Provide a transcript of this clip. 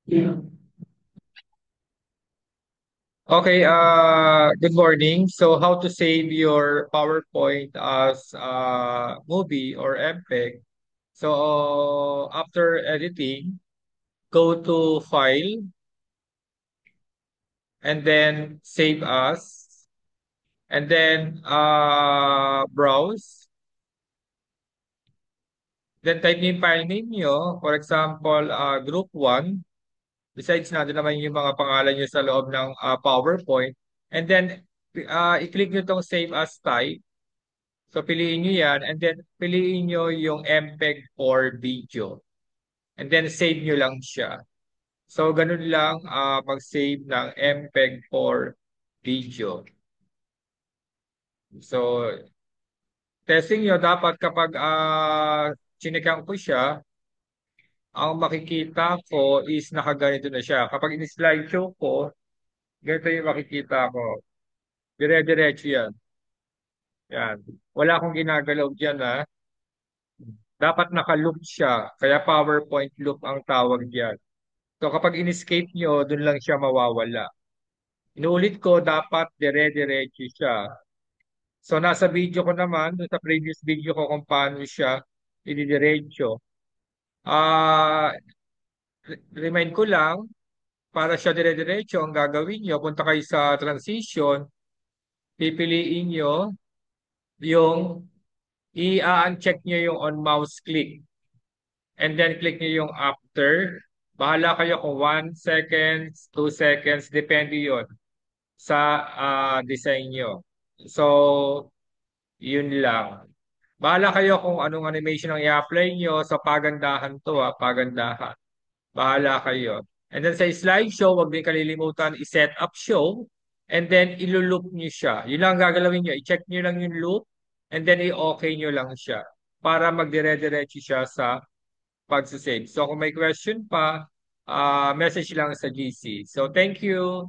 Okay, good morning. So how to save your PowerPoint as a movie or MPEG. So after editing, go to File and then Save As and then Browse. Then type niyo yung file name niyo. For example, Group 1. Besides natin naman yung mga pangalan niyo sa loob ng PowerPoint. And then i-click niyo tong Save As type. So piliin nyo yan and then piliin nyo yung MPEG or video. And then save nyo lang siya. So ganun lang mag-save ng MPEG or video. So testing nyo dapat kapag chinekan ko siya, ang makikita ko is nakaganito na siya. Kapag in-slideshow ko, ganito yung makikita ko. Dire-diretso yan. Yan. Wala akong ginagalaw dyan ha. Dapat naka-loop siya. Kaya PowerPoint loop ang tawag diyan. So kapag in-escape nyo, dun lang siya mawawala. Inuulit ko, dapat dire-diretso siya. So nasa video ko naman, dun sa previous video ko kung paano siya ididiretso. Ah, remind ko lang, para siya dire-diretso, ang gagawin nyo, punta kayo sa transition, pipiliin nyo yung i-uncheck nyo yung on mouse click. And then click nyo yung after. Bahala kayo kung 1 seconds, 2 seconds, depende yon sa design nyo. So, yun lang. Bahala kayo kung anong animation ang i-apply nyo sa pagandahan to, pagandahan. Bahala kayo. And then sa slideshow, wag din kalilimutan i-set up show and then ilulup nyo siya. Yun lang ang gagalawin nyo. I-check nyo lang yung loop and then i-okay nyo lang siya para magdire-diretso siya sa pagsisave. So kung may question pa, message lang sa GC. So thank you.